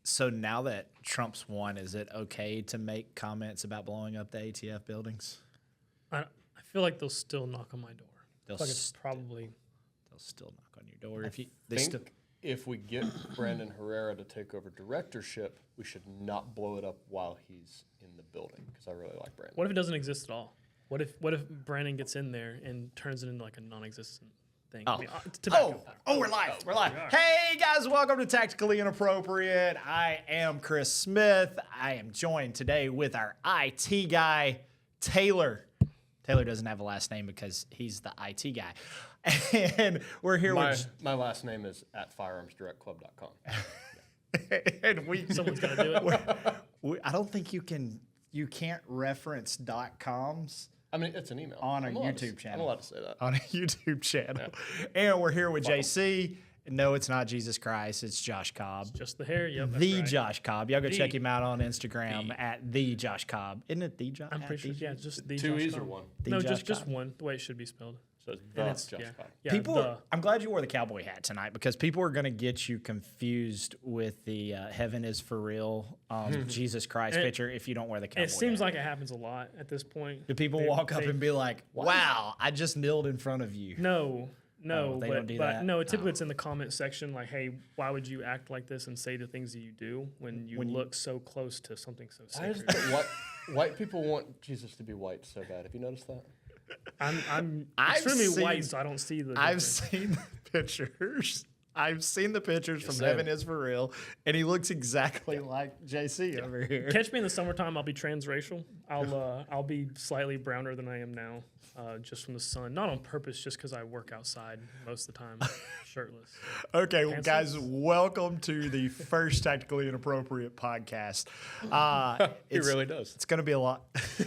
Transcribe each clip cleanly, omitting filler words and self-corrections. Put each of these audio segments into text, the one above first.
So now that Trump's won, is it okay to make comments about blowing up the ATF buildings? I feel like they'll still knock on my door. They'll Like it's probably they'll still knock on your door If we get Brandon Herrera to take over directorship, we should not blow it up while he's in the building because I really like Brandon. What if it doesn't exist at all? What if Brandon gets in there and turns it into like a non-existent thing? Oh, I mean, we're live. We're live. Hey, guys, welcome to Tactically Inappropriate. I am Chris Smith. I am joined today with our IT guy, Taylor. Taylor doesn't have a last name because he's the IT guy. And we're here with... My last name is at firearmsdirectclub.com. and someone's got to do it. I don't think you can't reference .coms. I mean, it's an email. On a YouTube channel. I'm allowed to say that. On a YouTube channel. Yeah. And we're here with JC. No, it's not Jesus Christ. It's Josh Cobb. It's just the hair. Yep. The right. Josh Cobb. Y'all go check him out on Instagram at the Josh Cobb. Isn't it the Josh? I'm pretty sure. Yeah, just the Two Josh E's Cobb. or one? No, Josh just Cobb. one. The way it should be spelled. So it's Josh Cobb. Yeah, People, I'm glad you wore the cowboy hat tonight because people are going to get you confused with the heaven is for real Jesus Christ picture if you don't wear the cowboy hat. It seems like it happens a lot at this point. Do people walk up and be like, wow, I just kneeled in front of you? No, they don't do that? No, typically it's in the comment section like, hey, why would you act like this and say the things that you do when you look so close to something so sacred? White people want Jesus to be white so bad. Have you noticed that? I'm extremely white, so I don't see the difference. I've seen the pictures. I've seen the pictures from same. Heaven is for Real, and he looks exactly like JC over here. Catch me in the summertime, I'll be transracial. I'll be slightly browner than I am now, just from the sun. Not on purpose, just because I work outside most of the time, shirtless. Okay, well, guys, welcome to the first Tactically Inappropriate podcast. He really does. It's going to be a lot.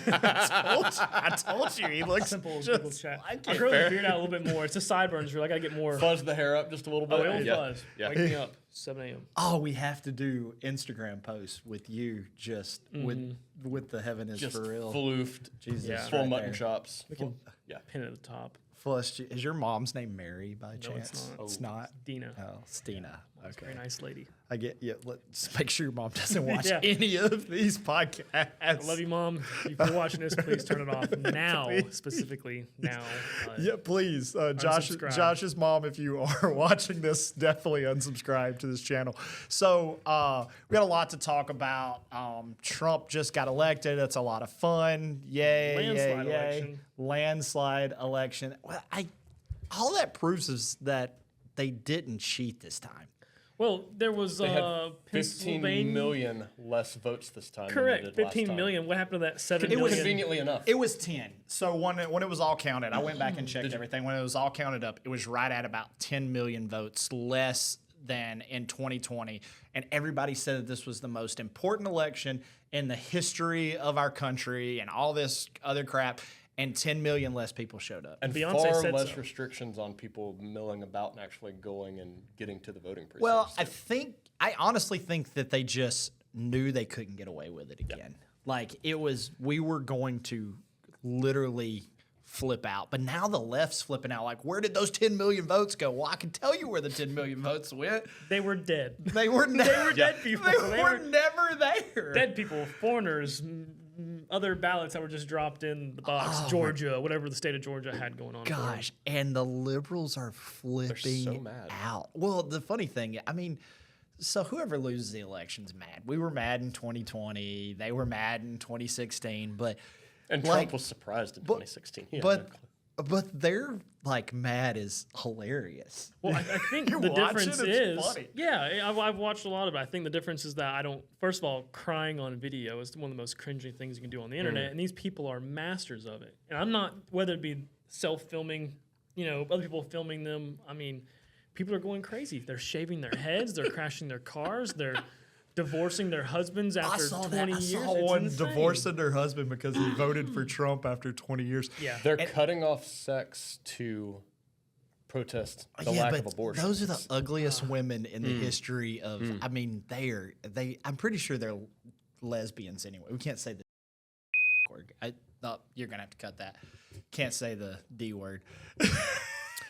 I told you, he looks Simple just chat. like I it. grow the beard out a little bit more. It's the sideburns. Really, I gotta get more. Fuzz the hair up just a little bit. Oh, it'll fuzz. Yeah. Wake me up, 7 a.m. Oh, we have to do Instagram posts with you just with the Heaven is Just for Real. floofed. Jesus, Yeah. Full right mutton there. chops. We can Yeah. pin at the top. Flush, is your mom's name Mary by No, chance? it's not. It's not. Dina. Oh, Stina. That's a Okay. very nice lady. I get. Yeah. Let's make sure your mom doesn't watch Yeah. any of these podcasts. I love you, Mom. If you're watching this, please turn it off now. Please. Specifically now. Yeah, please. Unsubscribe. Josh's mom, if you are watching this, definitely unsubscribe to this channel. So we got a lot to talk about. Trump just got elected. It's a lot of fun. Yay, Landslide yay, election. yay. Landslide election. Well, all that proves is that they didn't cheat this time. Well, there was They had 15 Pennsylvania. million less votes this time. Correct, than they did last 15 time. million. What happened to that 7 It was million? Conveniently enough. It was 10. So when it was all counted, I went back and checked everything. When it was all counted up, it was right at about 10 million votes less than in 2020. And everybody said that this was the most important election in the history of our country and all this other crap. And 10 million less people showed up. And Beyonce far said less so. restrictions on people milling about and actually going and getting to the voting precincts. Well, I honestly think that they just knew they couldn't get away with it again. Like we were going to literally flip out. But now the left's flipping out. Like, where did those 10 million votes go? Well, I can tell you where the 10 million votes went. They were dead. They were never dead people. They were never there. Dead people, foreigners, other ballots that were just dropped in the box. Georgia, whatever the state of Georgia had going on. Gosh, and the liberals are flipping so mad. out. Well, the funny thing, I mean, so whoever loses the election's mad. We were mad in 2020. They were mad in 2016. But and like, Trump was surprised in 2016. He had but no clue. but they're like mad is hilarious. Well, I think You the watch difference it, it's is, funny. yeah, I've watched a lot of it. I think the difference is that I don't. First of all, crying on video is one of the most cringy things you can do on the internet, and these people are masters of it. And I'm not, whether it be self-filming, other people filming them. I mean, people are going crazy. They're shaving their heads. They're crashing their cars. They're divorcing their husbands after 20 years. I saw It's one insane. divorcing her husband because he voted for Trump after 20 years. Yeah. They're cutting off sex to protest the lack of abortion. Those are the ugliest women in the history of. I mean, I'm pretty sure they're lesbians anyway. We can't say the word. You're gonna have to cut that. Can't say the D word.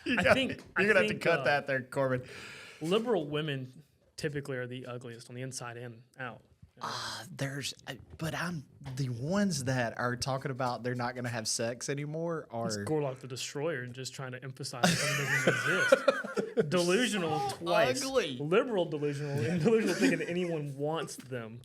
You're gonna have to cut that there, Corbin. Liberal women typically are the ugliest on the inside and out. But I'm the ones that are talking about they're not going to have sex anymore It's are Gorlock the Destroyer just trying to emphasize something doesn't exist. Delusional twice. ugly. Liberal delusional. And delusional thinking that anyone wants them.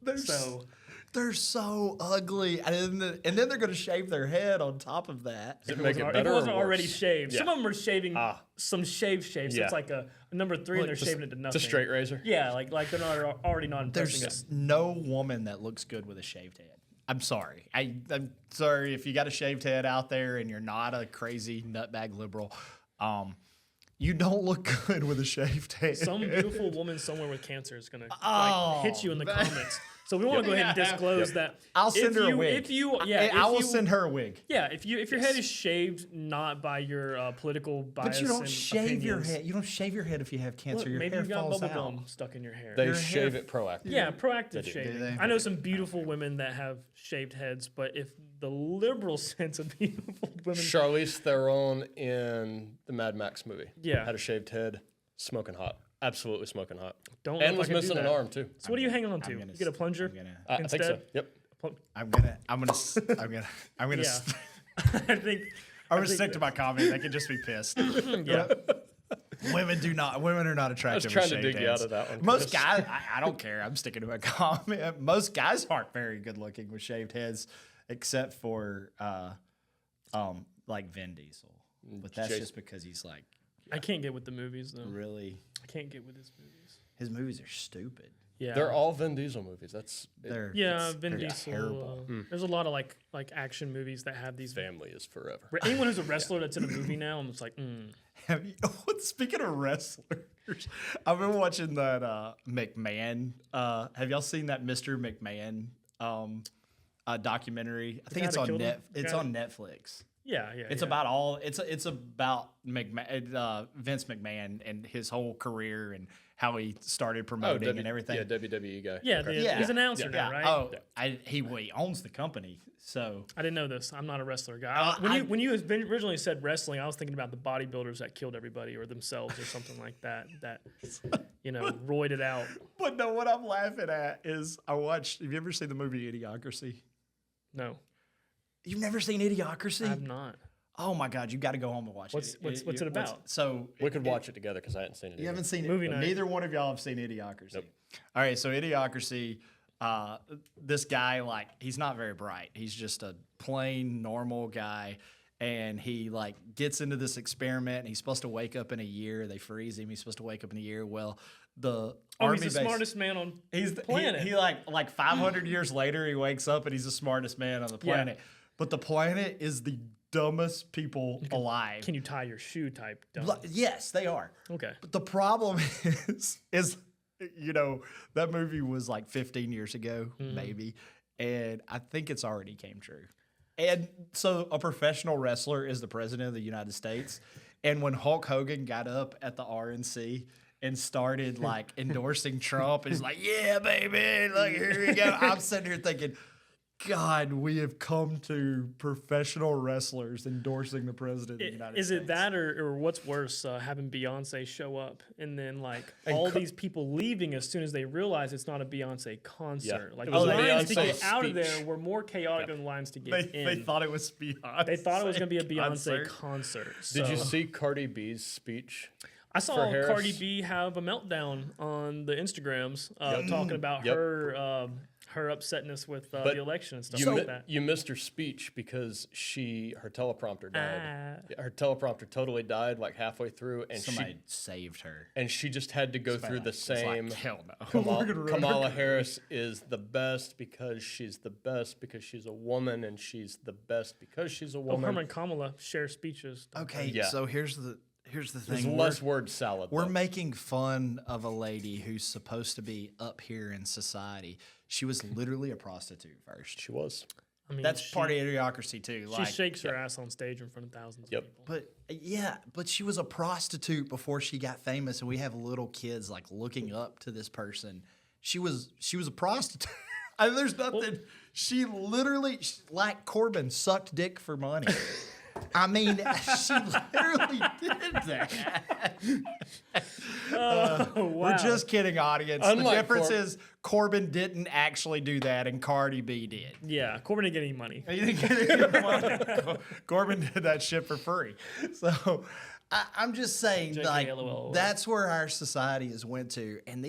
they're so ugly, and then they're going to shave their head on top of that. Does it make it If better it or wasn't worse? already shaved. Yeah. Some of them are shaving some shaved. So Yeah. it's like a number 3 and they're shaving it to nothing. It's a straight razor. Yeah, like they're not already not impressing There's us. no woman that looks good with a shaved head. I'm sorry. I'm sorry if you got a shaved head out there and you're not a crazy nutbag liberal. You don't look good with a shaved head. Some beautiful woman somewhere with cancer is gonna Oh, hit you in the comments. So we want to go ahead and disclose that. I'll send her a wig. I will send send her a wig. Yeah, if your head is shaved not by your political bias, But you don't and shave your opinions, head. You don't shave your head if you have cancer. Look, your maybe hair you've got falls bubble out. gum stuck in your hair. They Your shave hair- it proactive. Yeah, proactive do. shaving. Do they? I know some beautiful women that have shaved heads, but if the liberal sense of beautiful women, Charlize Theron in the Mad Max movie. Yeah. Had a shaved head, smoking hot. Absolutely smoking hot. don't know And if I was can do missing an that. arm too. So what are you hanging on to? I'm You gonna get a s- plunger I'm gonna- I think so. instead. Yep. I'm gonna Yeah. I think I'm gonna stick to my comment. I can just be pissed. yeah. Women are not attractive. trying with to shaved dig you out heads. of that one, Most Chris. guys, I don't care. I'm sticking to my comment. Most guys aren't very good looking with shaved heads, except for like Vin Diesel. But that's Jason- just because he's like I can't get with the movies though. really. I can't get with his movies. His movies are stupid. Yeah. They're all Vin Diesel movies. They're Yeah, it's- Vin they're Diesel. terrible. There's a lot of like action movies that have these. Family is forever. Anyone who's a wrestler that's in a movie now, I'm just like, Have you, speaking of wrestlers, I've been watching that McMahon. Have y'all seen that Mr. McMahon documentary? I think guy it's that on killed him? It's Guy on Netflix. yeah. It's about all. It's about Vince McMahon and his whole career and how he started promoting and everything. Yeah, WWE guy. Yeah, Okay. he's an announcer now, right? Oh, he owns the company. So I didn't know this. I'm not a wrestler guy. When you originally said wrestling, I was thinking about the bodybuilders that killed everybody or themselves or something like that. That roided out. but no, what I'm laughing at is I watched. Have you ever seen the movie Idiocracy? No, You've never seen Idiocracy? I have not. Oh my God, you got to go home and watch What's it. it about? So We could watch it together because I hadn't seen it. you either. haven't seen it. Movie night. Neither one of y'all have seen Idiocracy. Nope. All right, so Idiocracy. This guy, like, he's not very bright. He's just a plain normal guy, and he like gets into this experiment. And he's supposed to wake up in a year. They freeze him. He's supposed to wake up in a year. Well, the army He's the base, smartest man on He's the planet. He like 500 years later, he wakes up and he's the smartest man on the planet. But the planet is the dumbest people alive. Can you tie your shoe type? Dumb. Yes, they are. Okay. But the problem is that movie was like 15 years ago, maybe, and I think it's already came true. And so a professional wrestler is the president of the United States, and when Hulk Hogan got up at the RNC and started like endorsing Trump, he's like, "Yeah, baby, like here we go." I'm sitting here thinking, God, we have come to professional wrestlers endorsing the president of the United States. Is it that or what's worse, having Beyonce show up and then like all these people leaving as soon as they realize it's not a Beyonce concert? Yeah. Like It the was a lines to Beyonce get out of there speech. were more chaotic than the lines to get in. They thought it was Beyonce. They thought it was going to be a Beyonce concert. concert. Did you So- see Cardi B's speech? I saw for Harris? Cardi B have a meltdown on the Instagrams talking about Yep. her upsetness with the election and stuff You, like mi- that. you missed her speech because her teleprompter died. Ah. Yeah, her teleprompter totally died like halfway through, and Somebody saved her. she just had to go through the was like, same. hell no. Kamala Harris is the best because she's the best because she's a woman, and she's the best because she's a Oh, woman. Herman Kamala share speeches. Okay, Yeah. so here's the There's thing. less word salad. We're though. making fun of a lady who's supposed to be up here in society. She was literally a prostitute first. She was. I mean, That's she, part of idiocracy too. She shakes her ass on stage in front of thousands Yep. of people. But yeah, but she was a prostitute before she got famous, and we have little kids like looking up to this person. She was a prostitute. I mean, there's nothing. She literally, like Corbin, sucked dick for money. I mean, she literally did that. Wow. We're just kidding, audience. Unlike the difference is Corbin didn't actually do that, and Cardi B did. Yeah, Corbin didn't get any money. He didn't get any money. Corbin did that shit for free. So I'm just saying, JK, like, LOL. that's where our society has went to. And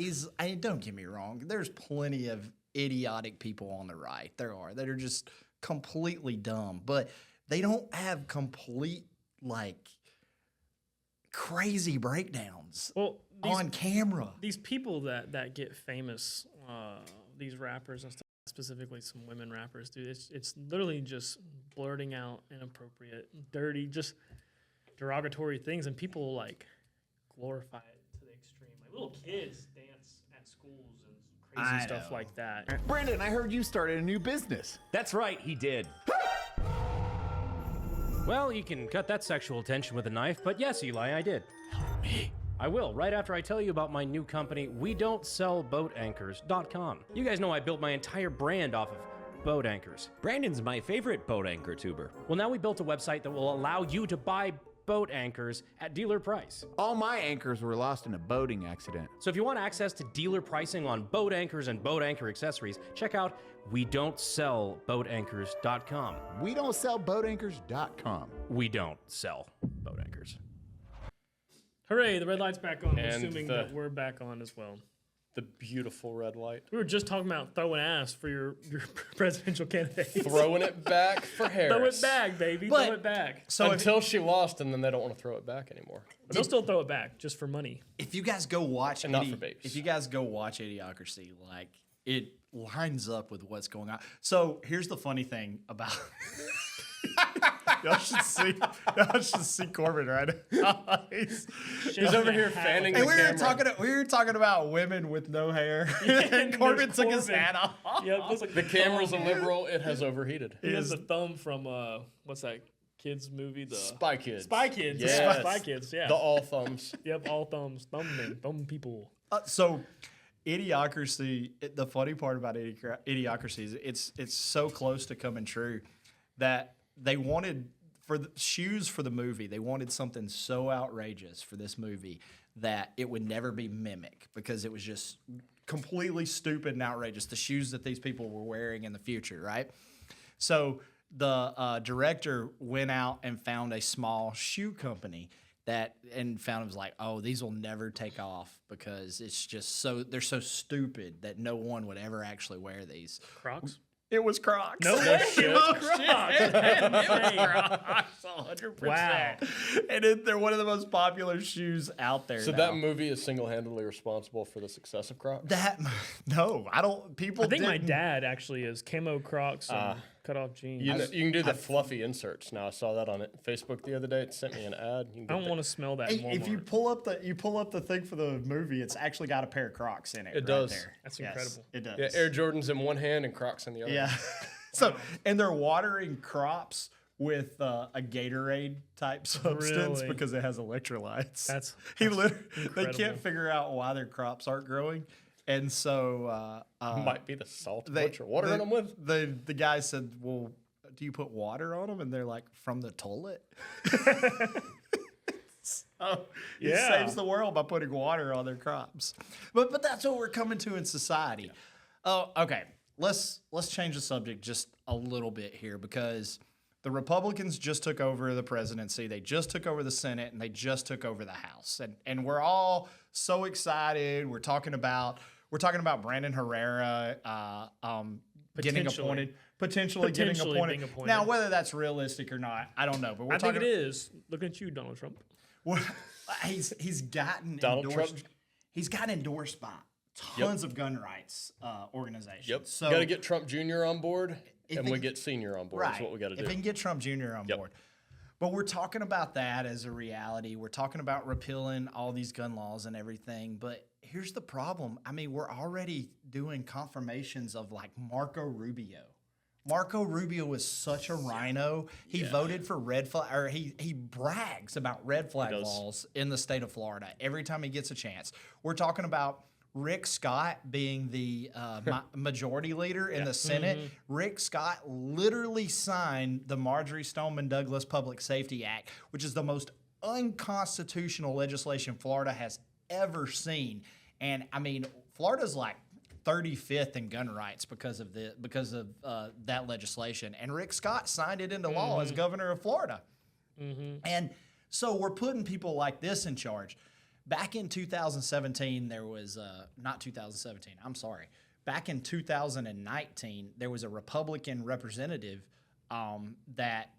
don't get me wrong, there's plenty of idiotic people on the right. There are that are just completely dumb, but they don't have complete, like, crazy breakdowns on camera. These people that get famous, these rappers and stuff, specifically some women rappers, dude, it's literally just blurting out inappropriate, dirty, just derogatory things, and people like glorify it to the extreme. Like little kids dance at schools and crazy stuff like that. Brandon, I heard you started a new business. That's right, he did. Well, you can cut that sexual tension with a knife, but yes, Eli, I did. Help me. I will, right after I tell you about my new company, WeDon'tSellBoatAnchors.com. You guys know I built my entire brand off of boat anchors. Brandon's my favorite boat anchor tuber. Well, now we built a website that will allow you to buy boat anchors at dealer price. All my anchors were lost in a boating accident. So if you want access to dealer pricing on boat anchors and boat anchor accessories, check out WeDon'tSellBoatAnchors.com. We don't sell boatanchors.com. We don't sell boat anchors. Hooray, the red light's back on, And assuming that we're back on as well. The beautiful red light. We were just talking about throwing ass for your presidential candidates. Throwing it back for Harris. Throw it back, baby. But- throw it back. So Until she lost, and then they don't want to throw it back anymore. But they'll still throw it back just for money. if you guys go watch And not for babes. if you guys go watch Idiocracy, like, it lines up with what's going on. So here's the funny thing about y'all should see Corbin right now. He's over here fanning and the camera. we were talking about women with no hair. and Corbin took his hat off. Yep, looks like The camera's a liberal. It has overheated. He has the thumb from what's that kids movie? The Spy Kids. Spy Kids. Yes. Yeah, Spy Kids. Yeah. The all thumbs. Yep, all thumbs. Thumb people. So Idiocracy, the funny part about Idiocracy is it's so close to coming true that they wanted for the shoes for the movie. They wanted something so outrageous for this movie that it would never be mimic because it was just completely stupid and outrageous. The shoes that these people were wearing in the future, right? So the director went out and found a small shoe company and found it was like, oh, these will never take off because it's just they're so stupid that no one would ever actually wear these. Crocs. It was Crocs. No way. It was Crocs. It was Crocs, 100%. Wow. And they're one of the most popular shoes out there. So now. that movie is single-handedly responsible for the success of Crocs? No, I don't. People. I think my didn't- dad actually is camo Crocs and cut off jeans. You can do the fluffy inserts now. I saw that on Facebook the other day. It sent me an ad. You can I get don't that. want to smell that. Hey, in if you Walmart. pull up the thing for the movie, it's actually got a pair of Crocs in it. It does. There. That's Yes, incredible. it does. Yeah, Air Jordans in one hand and Crocs in the other. Yeah. So, and they're watering crops with a Gatorade type substance Really? because it has electrolytes. That's They incredible. can't figure out why their crops aren't growing, and so Might be the salt. they What you're watering them with? the guy said, "Well, do you put water on them?" And they're like, "From the toilet." So he Yeah. saves the world by putting water on their crops. But that's what we're coming to in society. Oh, okay. Let's change the subject just a little bit here because the Republicans just took over the presidency. They just took over the Senate and they just took over the House. And we're all so excited. We're talking about Brandon Herrera getting appointed. Potentially getting Potentially appointed. being appointed. Now, whether that's realistic or not, I don't know. But we're I think talking it is. Look at you, Donald Trump. he's gotten Donald endorsed. Trump? He's gotten endorsed by tons of gun rights organizations. Yep. So got to get Trump Jr. on board, If and they- we get Senior on board. right. Is what we got to do. If we can get Trump Jr. on Yep. board. But we're talking about that as a reality. We're talking about repealing all these gun laws and everything. But here's the problem. I mean, we're already doing confirmations of like Marco Rubio. Marco Rubio is such a rhino. He voted for red flag, or he brags about red flag does. laws in the state of Florida every time he gets a chance. We're talking about Rick Scott being the majority leader in the Senate, Rick Scott literally signed the Marjorie Stoneman Douglas Public Safety Act, which is the most unconstitutional legislation Florida has ever seen. And I mean, Florida's like 35th in gun rights because of that legislation. And Rick Scott signed it into law as governor of Florida. And so we're putting people like this in charge. Back in 2017, there was not 2017. I'm sorry. Back in 2019, there was a Republican representative that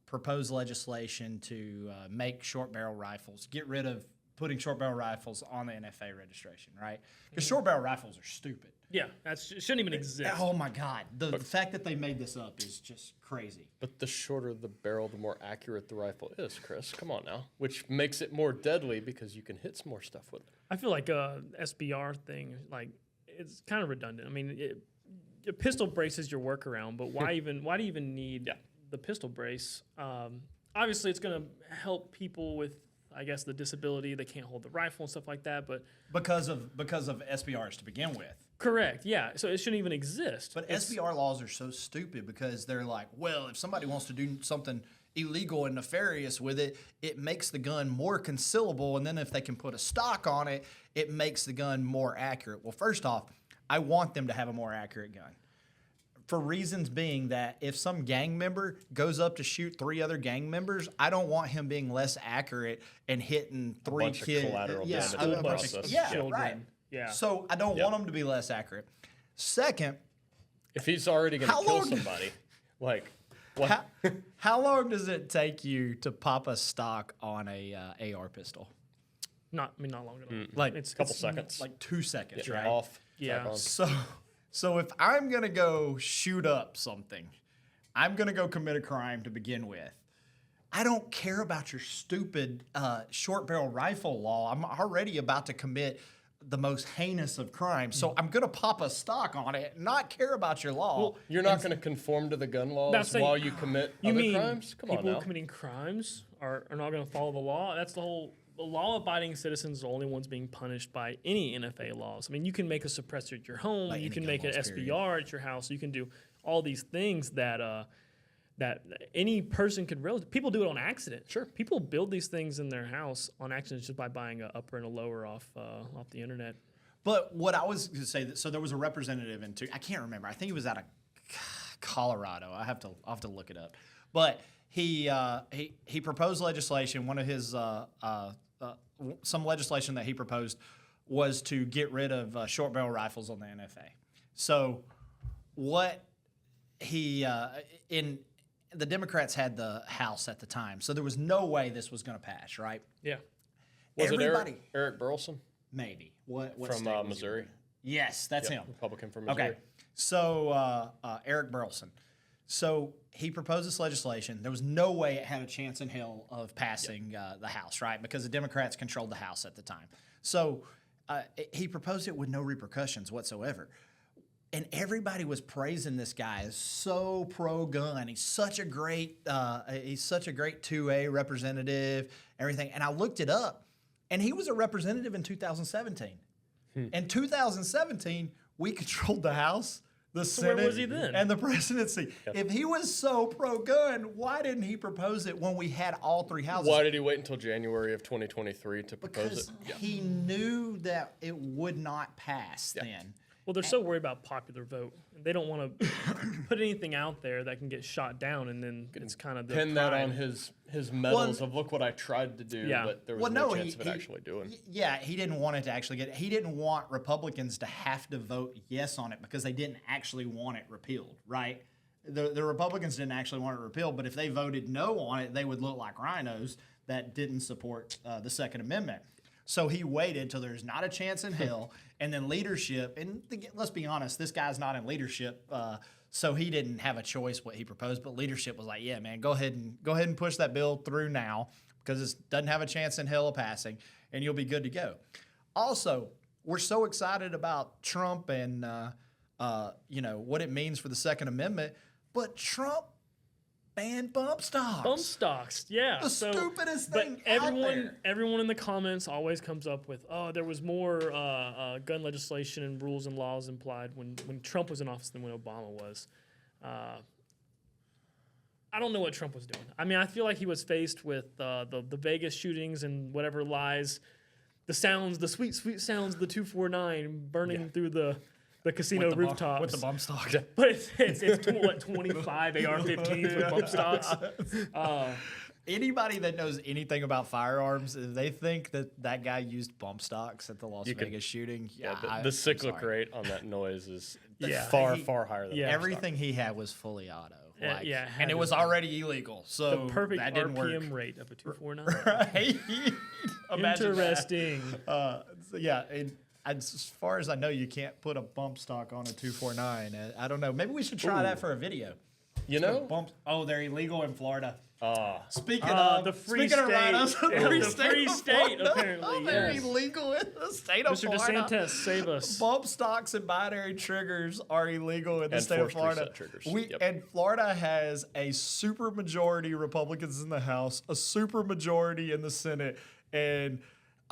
proposed legislation to make short barrel rifles, get rid of putting short barrel rifles on the NFA registration, right? Because short barrel rifles are stupid. Yeah, it shouldn't even exist. Oh my God. The fact that they made this up is just crazy. But the shorter the barrel, the more accurate the rifle is, Chris. Come on now. Which makes it more deadly because you can hit some more stuff with it. I feel like SBR thing, like, it's kind of redundant. I mean, a pistol brace is your workaround, but why do you even need the pistol brace? Obviously, it's going to help people with, I guess, the disability. They can't hold the rifle and stuff like that, but because of SBRs to begin with. Correct, yeah. So it shouldn't even exist. But SBR laws are so stupid because they're like, well, if somebody wants to do something illegal and nefarious with it, it makes the gun more concealable, and then if they can put a stock on it, it makes the gun more accurate. Well, first off, I want them to have a more accurate gun. For reasons being that if some gang member goes up to shoot 3 other gang members, I don't want him being less accurate and hitting 3 bunch of kids. collateral damage a in the bunch of- process. yeah, Children. right. Yeah. So I don't want them to be less accurate. Second, If he's already going to How kill long- somebody, like, what? how long does it take you to pop a stock on a AR pistol? Not long at all. Like It's a couple seconds. Like 2 seconds, Yeah, right? off. Yeah. back on. So if I'm gonna go shoot up something, I'm gonna go commit a crime to begin with. I don't care about your stupid short barrel rifle law. I'm already about to commit the most heinous of crimes. So I'm gonna pop a stock on it, not care about your law. Well, You're not going to conform to the gun laws That's like- while you commit You other mean crimes? Come people on now. committing crimes are not going to follow the law? That's the whole. The law-abiding citizens are the only ones being punished by any NFA laws. I mean, you can make a suppressor at your home. By You any can gun make an laws, SBR at your house. You can do all these things that that any person could realize. People do it on accident. Sure. People build these things in their house on accident just by buying an upper and a lower off the internet. But what I was going to say, so there was a representative I can't remember. I think he was out of Colorado. I'll have to look it up. But he proposed legislation. One of his some legislation that he proposed was to get rid of short barrel rifles on the NFA. So what in the Democrats had the House at the time, so there was no way this was going to pass, right? Yeah. Was Everybody, it Eric Burleson maybe. What from state was he Missouri? from? Yes, that's him. Republican from Missouri. Okay, so Eric Burleson. So he proposed this legislation. There was no way it had a chance in hell of passing the House, right? Because the Democrats controlled the House at the time. So he proposed it with no repercussions whatsoever. And everybody was praising this guy as so pro-gun. He's such a great 2A representative, everything. And I looked it up, and he was a representative in 2017. In 2017, we controlled the House, the Senate, where was he then? and the presidency. If he was so pro-gun, why didn't he propose it when we had all 3 houses? Why did he wait until January of 2023 to propose Because it? he knew that it would not pass then. Well, they're so worried about popular vote. They don't want to put anything out there that can get shot down, and then it's kind of the Pin that pride. on his medals of look what I tried to do, Yeah. but there was no chance of it actually doing. Yeah, he didn't want it to actually get. He didn't want Republicans to have to vote yes on it because they didn't actually want it repealed, right? The Republicans didn't actually want it repealed, but if they voted no on it, they would look like rhinos that didn't support the Second Amendment. So he waited till there's not a chance in hell, and then leadership. And let's be honest, this guy's not in leadership, so he didn't have a choice what he proposed. But leadership was like, "Yeah, man, go ahead and push that bill through now because it doesn't have a chance in hell of passing, and you'll be good to go." Also, we're so excited about Trump and what it means for the Second Amendment, but Trump ban bump stocks. Bump stocks, yeah. The stupidest thing But out there. everyone in the comments always comes up with, oh, there was more gun legislation and rules and laws implied when Trump was in office than when Obama was. I don't know what Trump was doing. I mean, I feel like he was faced with the Vegas shootings and whatever lies, the sweet sounds of the 249 burning through the casino rooftops. With the bump stocks. But it's 25 AR-15s with bump stocks. Anybody that knows anything about firearms, if they think that guy used bump stocks at the Las Vegas shooting. The cyclic rate on that noise is Yeah. far higher than Yeah. Everything he had was fully auto. Like, yeah, it had and it to was be. already illegal. So The perfect that didn't RPM work. rate of a 249. Right? Imagine that. Interesting. So yeah, as far as I know, you can't put a bump stock on a 249. I don't know. Maybe we should try that for a video. You know? Bumps. Oh, they're illegal in Florida. Speaking the of free speaking of state. rhinos, Yeah, the free of state, Florida, apparently, they're yes. illegal in the state of Mr. Florida. DeSantis, save us. Bump stocks and binary triggers are illegal in the And state of forced Florida. reset triggers. Yep. And Florida has a super majority Republicans in the House, a super majority in the Senate, and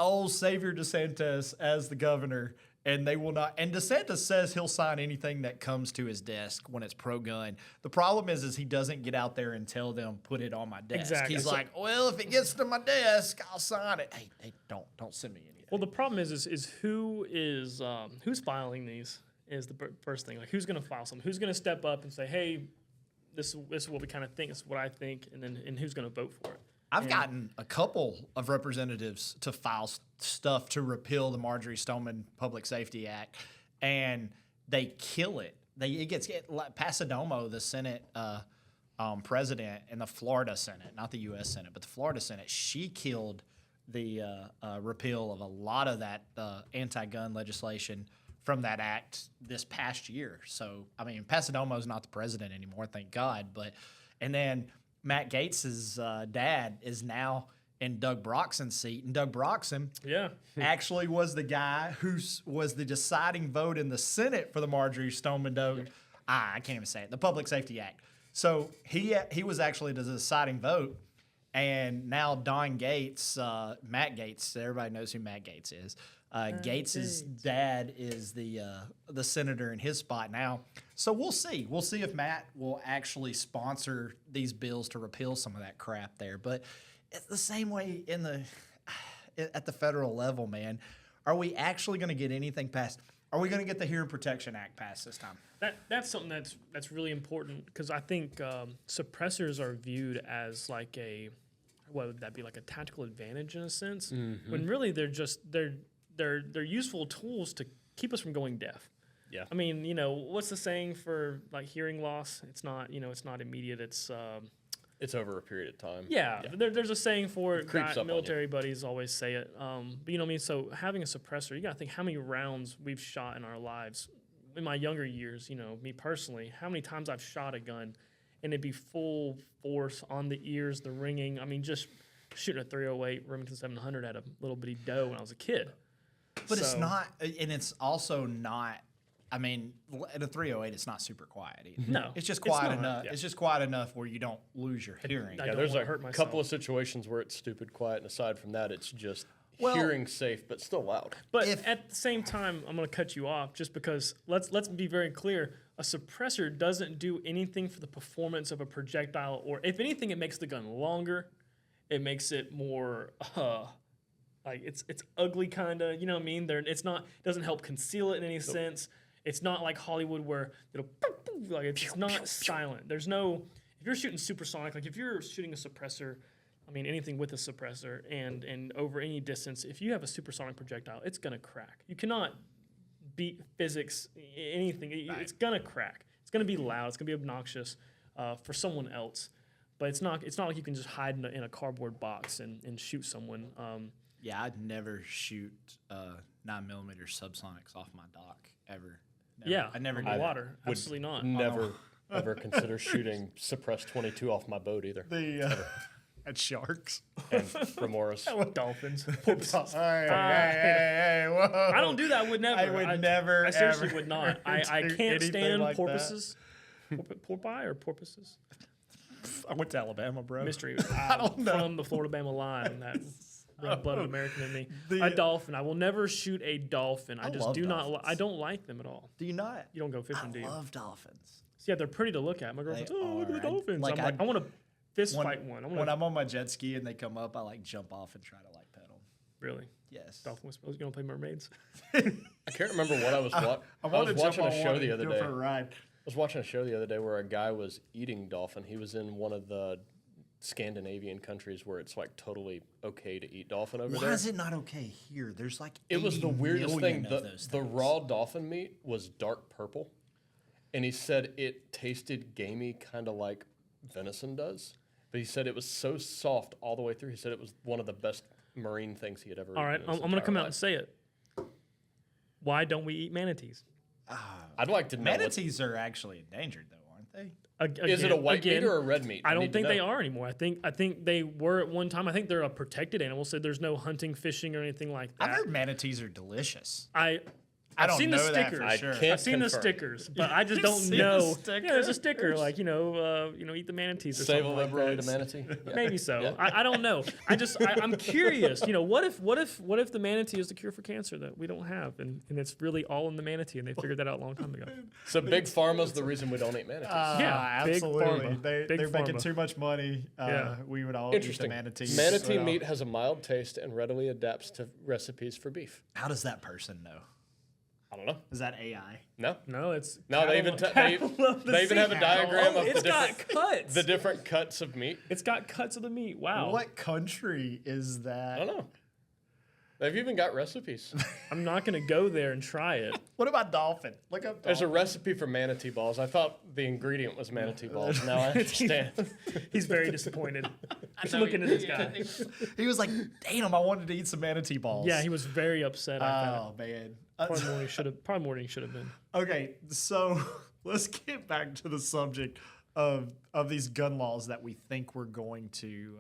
old Savior DeSantis as the governor. And they will not. And DeSantis says he'll sign anything that comes to his desk when it's pro-gun. The problem is he doesn't get out there and tell them, put it on my desk. Exactly. He's like, well, if it gets to my desk, I'll sign it. Hey, don't send me anything. Well, the problem is who's filing these is the first thing. Like, who's going to file something? Who's going to step up and say, hey, this is what we kind of think. This is what I think, and who's going to vote for it? I've gotten a couple of representatives to file stuff to repeal the Marjorie Stoneman Public Safety Act, and they kill it. Like Pasadomo, the Senate president in the Florida Senate, not the U.S. Senate, but the Florida Senate, she killed the repeal of a lot of that anti-gun legislation from that act this past year. So, I mean, Pasadomo's not the president anymore, thank God. And then Matt Gaetz's dad is now in Doug Broxon's seat, and Doug Broxon actually was the guy who was the deciding vote in the Senate for the Marjorie Stoneman I can't even say it, the Public Safety Act. So he was actually the deciding vote, and now Don Gaetz, Matt Gaetz, everybody knows who Matt Gaetz is. Gaetz's dad is the senator in his spot now. So we'll see. We'll see if Matt will actually sponsor these bills to repeal some of that crap there. But it's the same way at the federal level, man. Are we actually going to get anything passed? Are we going to get the Hearing Protection Act passed this time? That's something that's really important, because I think suppressors are viewed as like what would that be, like a tactical advantage in a sense, when really they're useful tools to keep us from going deaf. Yeah. I mean, what's the saying for like hearing loss? It's not immediate. It's over a period of time. yeah. There's a saying for it. Creeps up on Military buddies always say it. But you know what I mean? So having a suppressor, you got to think how many rounds we've shot in our lives. In my younger years, me personally, how many times I've shot a gun and it'd be full force on the ears, the ringing. I mean, just shooting a 308 Remington 700 at a little bitty doe when I was a kid. But it's not, and it's also not. I mean, at a 308, it's not super quiet either. No, it's just it's quiet not, enough. yeah. It's just quiet enough where you don't lose your hearing. I Yeah, don't there's wanna a hurt myself. couple of situations where it's stupid quiet, and aside from that, it's just Well- hearing safe, but still loud. But at the same time, I'm going to cut you off just because let's be very clear. A suppressor doesn't do anything for the performance of a projectile, or if anything, it makes the gun longer. It makes it more like it's ugly, kind of. You know what I mean? Doesn't help conceal it in any sense. It's not like Hollywood where it'll like it's not silent. There's no, if you're shooting supersonic, like if you're shooting a suppressor, I mean anything with a suppressor and over any distance, if you have a supersonic projectile, it's gonna crack. You cannot beat physics, anything. It's gonna crack. It's gonna be loud. It's gonna be obnoxious for someone else. But it's not like you can just hide in a cardboard box and shoot someone. Yeah, I'd never shoot 9mm subsonics off my dock ever. Never. Yeah, I never on did the that. water. Absolutely not. Never, ever consider shooting suppressed 22 off my boat either. At sharks. And remoras. Dolphins. Hey, whoa. I don't do that. I would never. I would never, I seriously ever would not. I do can't anything stand like that. porpoises. Porpoise or porpoises? I went to Alabama, bro. Mystery. I don't know. From the Florida-Bama line. That red-blooded American in me. The- A dolphin. I will never shoot a dolphin. I just love do not. dolphins. I don't like them at all. Do you not? You don't go fishing, do you? I love dolphins. Yeah, they're pretty to look at. My girlfriend's, They oh, look at the are. dolphins. Like, I'm like, I want to fist fight one. I When want to I'm on my jet ski and they come up, I like jump off and try to like pet them. really. Yes. Dolphin whispers. You don't play mermaids? I can't remember what I was watching. I wanna was jump watching a on show one the and other go day. for a ride. I was watching a show the other day where a guy was eating dolphin. He was in one of the Scandinavian countries where it's like totally okay to eat dolphin over Why there. is it not okay here? There's like It was the 80 weirdest thing. million of those The things. raw dolphin meat was dark purple, and he said it tasted gamey, kind of like venison does. But he said it was so soft all the way through. He said it was one of the best marine things he had ever. All right, eaten in his I'm going to entire come out life. and say it. Why don't we eat manatees? I'd like to know. Manatees are actually endangered, though, aren't they? Is it a white meat or a red meat? I don't need to think they know. are anymore. I think they were at one time. I think they're a protected animal, so there's no hunting, fishing, or anything like I've that. heard manatees are delicious. I've don't seen the know that for stickers. sure. I can't I've seen the confirm. stickers, but I just You've don't seen the know. Yeah, there's a stickers? sticker like eat the manatees or Save a something like liberal, eat that. a manatee. Yeah. Maybe so. Yeah. I don't know. I'm curious. What if the manatee is the cure for cancer that we don't have, and it's really all in the manatee, and they figured that out a long time ago. So big pharma's the reason we don't eat manatees. Yeah, big absolutely. pharma. They're Big making pharma. too much money. Yeah. We would all eat the Interesting. manatees. Manatee meat has a mild taste and readily adapts to recipes for beef. How does that person know? I don't know. Is that AI? No. No, it's No, they even they even have a diagram of it's the got different cuts. the different cuts of meat. It's got cuts of the meat. Wow. What country is that? I don't know. They've even got recipes. I'm not gonna go there and try it. What about dolphin? Look up There's a dolphin. recipe for manatee balls. I thought the ingredient was manatee balls. Now I understand. He's very disappointed. Just looking at this guy. He was like, damn, I wanted to eat some manatee balls. Yeah, he was very upset. I Oh, man. Probably morning should have been. Okay, so let's get back to the subject of these gun laws that we think we're going to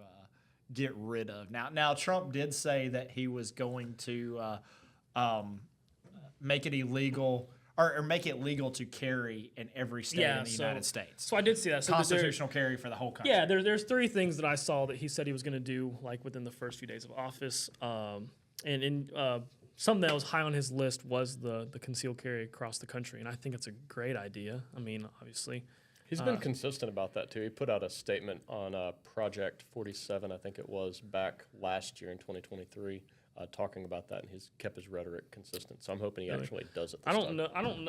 get rid of. Now Trump did say that he was going to make it illegal or make it legal to carry in every state in the United States. So I did see that. So Constitutional carry for the whole country. Yeah, there's three things that I saw that he said he was going to do, like within the first few days of office. And something that was high on his list was the concealed carry across the country, and I think it's a great idea. I mean, obviously, He's been consistent about that too. He put out a statement on Project 47, I think it was, back last year in 2023, talking about that, and he's kept his rhetoric consistent. So I'm hoping he actually does it. This time.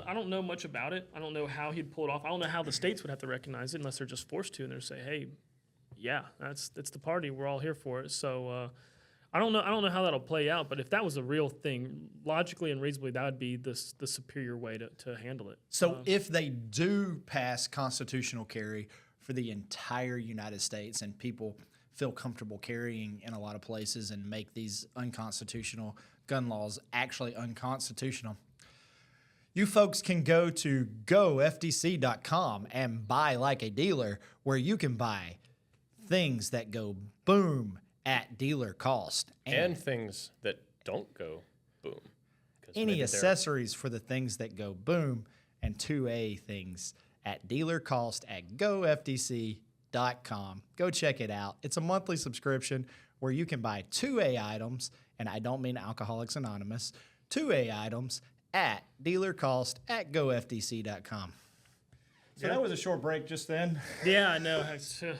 I don't know much about it. I don't know how he'd pull it off. I don't know how the states would have to recognize it unless they're just forced to, and they're say, hey, yeah, it's the party. We're all here for it. So. I don't know how that'll play out, but if that was a real thing, logically and reasonably, that would be the superior way to handle it. So if they do pass constitutional carry for the entire United States and people feel comfortable carrying in a lot of places and make these unconstitutional gun laws actually unconstitutional, you folks can go to goftc.com and buy like a dealer, where you can buy things that go boom at dealer cost And things that don't go boom. 'Cause any maybe they're- accessories for the things that go boom and 2A things at dealer cost at goftc.com. Go check it out. It's a monthly subscription where you can buy 2A items, and I don't mean Alcoholics Anonymous, 2A items at dealer cost at goftc.com. So that was a short break just then. Yeah, I know. I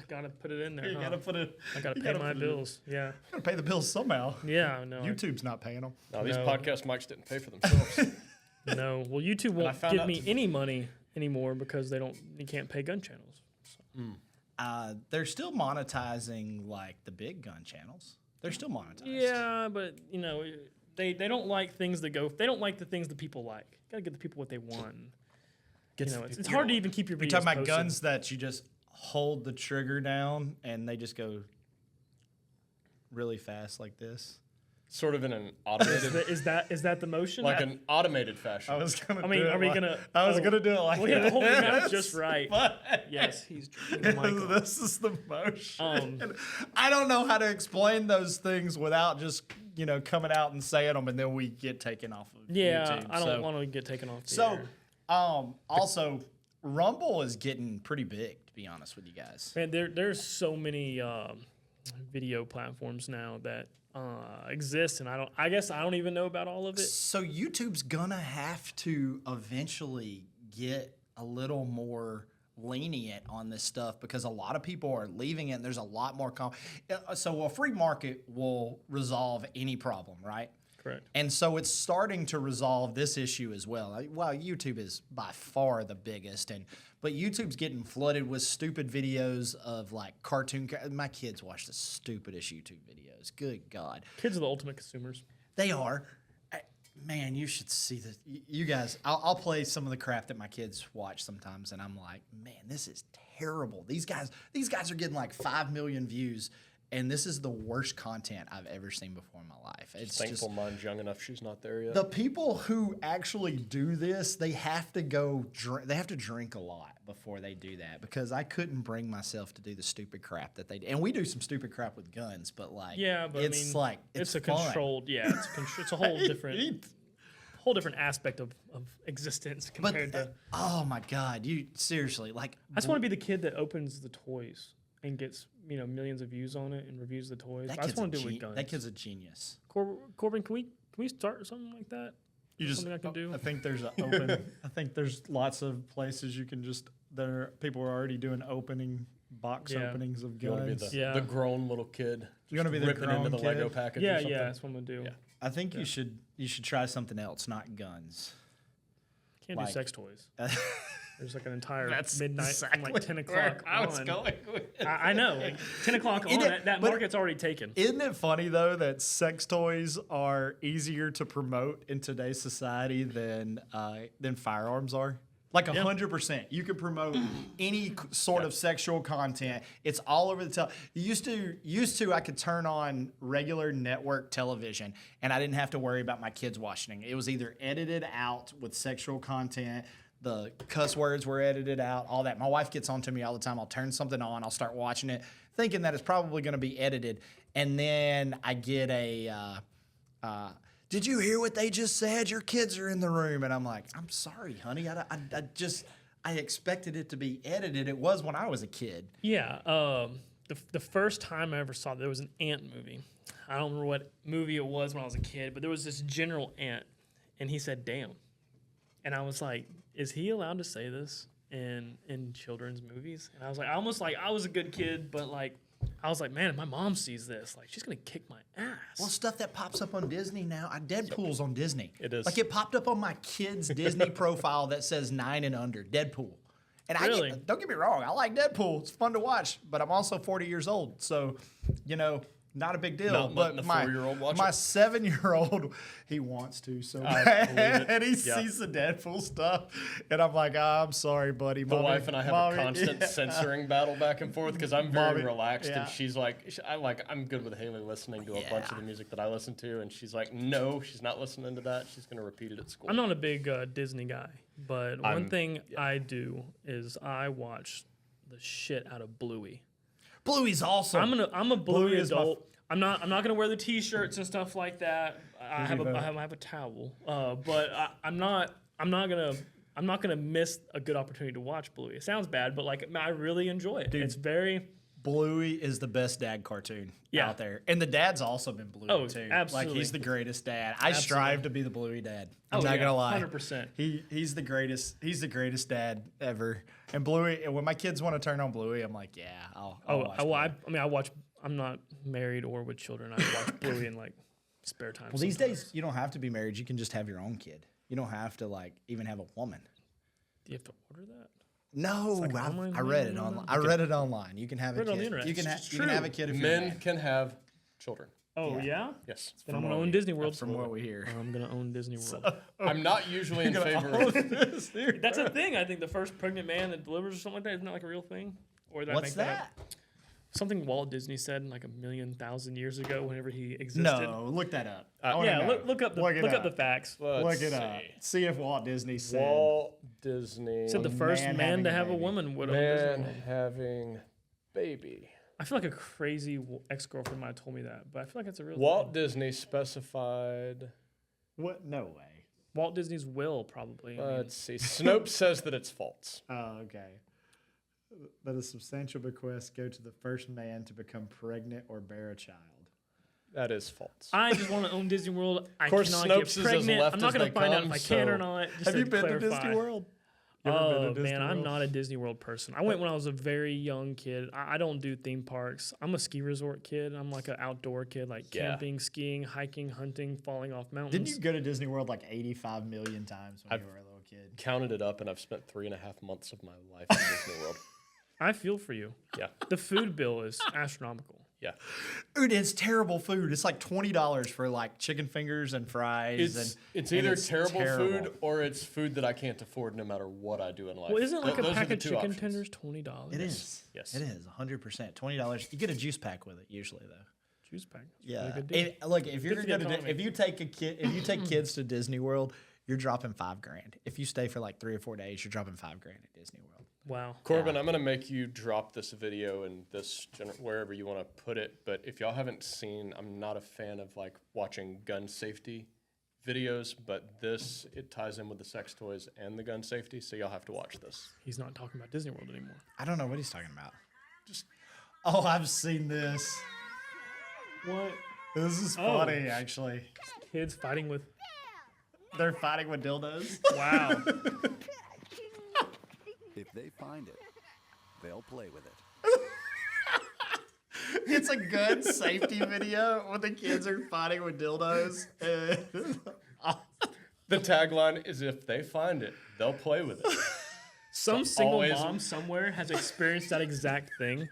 gotta put it in there. You huh? gotta put it. I gotta you pay gotta my put it in. bills. Yeah, Gotta pay the bills somehow. yeah. No, YouTube's not paying them. No, these No. podcast mics didn't pay for themselves. no. Well, YouTube I won't found give out me any money anymore because you can't pay gun channels. They're still monetizing like the big gun channels. They're still monetized. Yeah, but they don't like things that go. They don't like the things that people like. Gotta get the people what they want. It's hard to even keep your. You're videos talking about posted. guns that you just hold the trigger down and they just go really fast like this. Sort of in an automated, Is that the motion? like an automated fashion. I was gonna. I mean, do it are we like- gonna? I was gonna do it like We have to hold your mouth this, just right. but Yes, he's drinking the mic. this is the motion. Um, I don't know how to explain those things without just coming out and saying them, and then we get taken off of Yeah, YouTube. I don't So- want to get taken off. The So, air. also, Rumble is getting pretty big, to be honest with you guys. Man, there's so many video platforms now that exist, and I guess I don't even know about all of it. So YouTube's gonna have to eventually get a little more lenient on this stuff because a lot of people are leaving it and there's a lot more so a free market will resolve any problem, right? Correct. And so it's starting to resolve this issue as well. Well, YouTube is by far the biggest, but YouTube's getting flooded with stupid videos of like cartoon. My kids watch the stupidest YouTube videos. Good God, Kids are the ultimate consumers. they are. Man, you should see this. You guys, I'll play some of the crap that my kids watch sometimes, and I'm like, man, this is terrible. These guys are getting like 5 million views, and this is the worst content I've ever seen before in my life. It's Thankful mine's young enough she's not there yet. the people who actually do this, they have to they have to drink a lot before they do that because I couldn't bring myself to do the stupid crap that they do. And we do some stupid crap with guns, but like, Yeah, but it's I mean, like it's a fun. controlled. Yeah, it's a whole different aspect of existence But compared to. oh my God, you seriously like. I just want to be the kid that opens the toys and gets millions of views on it and reviews the toys. That I just kid's want a to do it with guns. that kid's a genius. Corbin, can we start something like that? Something I can do. I think there's an open. I think there's lots of places you can just. People are already doing box Yeah. openings of You want to be guns. Yeah. the grown little kid. You're gonna be the ripping into grown the Lego kid? package. Yeah, or something. yeah, that's what I'm gonna do. Yeah. I think you should try something else, not guns. Can't Like- do sex toys. There's like an entire That's midnight exactly from like 10 where o'clock I was on. going with it. I know, like 10 o'clock on. Isn't it- That but- market's already taken. Isn't it funny though that sex toys are easier to promote in today's society than firearms are? Like 100%. You can promote any sort of sexual content. It's all over the used to I could turn on regular network television and I didn't have to worry about my kids watching it. It was either edited out with sexual content, the cuss words were edited out, all that. My wife gets on to me all the time. I'll turn something on, I'll start watching it, thinking that it's probably going to be edited. And then I get did you hear what they just said? Your kids are in the room. And I'm like, I'm sorry, honey. I expected it to be edited. It was when I was a kid. Yeah. The first time I ever saw there was an ant movie. I don't remember what movie it was when I was a kid, but there was this general ant, and he said, "Damn," and I was like, "Is he allowed to say this in children's movies?" And I was like, I was a good kid, but like, I was like, man, if my mom sees this, like, she's gonna kick my ass. Well, stuff that pops up on Disney now. Deadpool's on Disney. It is. Like it popped up on my kid's Disney profile that says 9 and under. Deadpool. And Really? don't get me wrong, I like Deadpool. It's fun to watch, but I'm also 40 years old, so not a big deal. Not but letting a my 4-year-old watch my it? 7-year-old, he wants to so I bad, believe it. and he Yeah. sees the Deadpool stuff, and I'm like, I'm sorry, buddy. The Mommy, wife and I have Mommy, a constant censoring battle back and forth because I'm very Mommy, relaxed yeah. and she's like, I'm good with Haley listening to a bunch of the music that I listen to, and she's like, no, she's not listening to that. She's gonna repeat it at school. I'm not a big Disney guy, but one I'm- thing I do is I watch the shit out of Bluey. Bluey's awesome. I'm a Bluey Bluey is my adult. I'm not gonna wear the T-shirts and stuff like that. I have a towel, but I'm not gonna miss a good opportunity to watch Bluey. It sounds bad, but like I really enjoy it. It's very Bluey is the best dad cartoon Yeah. out there. And the dad's also been Bluey Oh, too. Like absolutely. he's the greatest dad. I strive to be the Bluey dad. I'm Oh, not yeah, gonna lie. 100%. He's the greatest dad ever. And Bluey, and when my kids want to turn on Bluey, I'm like, yeah, I'll watch Bluey. I watch. I'm not married or with children. I watch Bluey in like spare time. Well, these sometimes. days you don't have to be married. You can just have your own kid. You don't have to like even have a woman. Do you have to order that? No, like an online I read thing it or online. something? I read it online. You can have a Read it on kid. the internet. You can It's you can have a true. kid if you're Men mad. can have children. Oh yeah. Yes. Then I'm gonna own Disney World. From what we hear. I'm gonna own Disney World. I'm not usually in favor of That's a thing. I think the first pregnant man that delivers or something like that isn't that like a real thing? Or did I What's make that? that? Up? Something Walt Disney said like 1,000,000 years ago, whenever he existed. No, look that up. I wanna Yeah, know. look up the Look it up. the facts. Look it up. See if Walt Disney said. Walt Disney. Said the first man man to having a have a baby. woman would own Disney man World. having baby. I feel like a crazy ex-girlfriend might have told me that, but I feel like it's a real Walt thing. Disney specified What? No way. Walt Disney's will, probably. Let's see. Snopes says that it's false. Oh, okay. That a substantial bequest go to the first man to become pregnant or bear a child. That is false. I just want to own Disney World. I course, cannot Snopes get is as pregnant. left I'm not as going they to find out come, if I can or so- not. Just Have to you been clarify. to Disney World? You ever been Oh to Disney man, I'm World? not a Disney World person. I went when I was a very young kid. I don't do theme parks. I'm a ski resort kid. I'm like an outdoor kid, like Yeah. camping, skiing, hiking, hunting, falling off mountains. Didn't you go to Disney World like 85 million times when you were a little kid? Counted it up, and I've spent 3.5 months of my life in Disney World. I feel for you. Yeah. The food bill is astronomical. Yeah. Dude, it's terrible food. It's like $20 for like chicken fingers and fries. It's and either it's terrible terrible. food or it's food that I can't afford no matter what I do in life. Well, isn't like a Those are pack the of two chicken options. tenders $20? It is. Yes. It is 100%. $20. You get a juice pack with it usually though. Juice pack. That's a Yeah. really good deal. Look, if you're Good for gonna the go to, economy. if you take kids to Disney World, you're dropping $5,000. If you stay for like 3 or 4 days, you're dropping $5,000 at Disney World. Wow. Corbin, I'm going to make you drop this video and this wherever you want to put it. But if y'all haven't seen, I'm not a fan of like watching gun safety videos, but it ties in with the sex toys and the gun safety. So y'all have to watch this. He's not talking about Disney World anymore. I don't know what he's talking about. I've seen this. What? This is funny, actually. Kids fighting with. They're fighting with dildos. Wow. If they find it, they'll play with it. It's a gun safety video when the kids are fighting with dildos. The tagline is if they find it, they'll play with it. Some single always- mom somewhere has experienced that exact thing.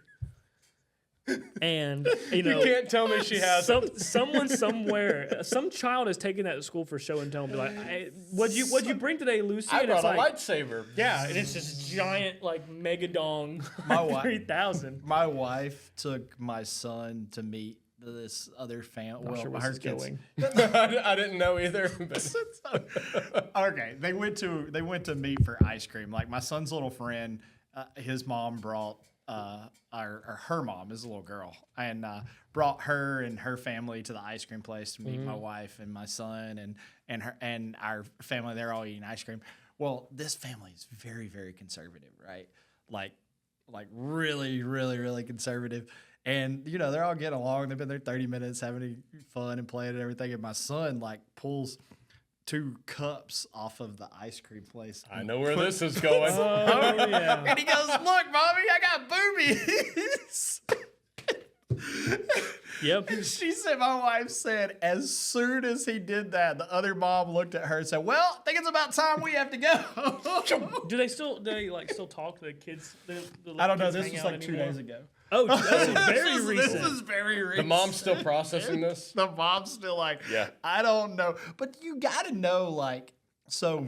And you know, You can't tell me she has. someone somewhere, some child has taken that to school for show and tell and be like, hey, what'd you bring today, Lucy? I And brought it's a like, lightsaber. yeah, and it's this giant like megadong My wife- 3000. My wife took my son to meet this other family. Not sure where her this is kids. going. I didn't know either. But Okay, they went to meet for ice cream. Like my son's little friend, his mom brought her mom is a little girl and brought her and her family to the ice cream place to meet my wife and my son and her and our family. They're all eating ice cream. Well, this family is very, very conservative, right? Like really, really, really conservative. And you know they're all getting along. They've been there 30 minutes, having fun and playing and everything. And my son like pulls 2 cups off of the ice cream place. I know where this is going. Oh yeah. And he goes, "Look, mommy, I got boobies." Yep. She said, my wife said, as soon as he did that, the other mom looked at her and said, "Well, I think it's about time we have to go." Do they still talk to the kids? I don't know. kids This hang was out like 2 anymore? days ago. Oh, that's very This recent. is very The recent. mom's still processing this. The mom's still like, Yeah. I don't know. But you got to know, like, so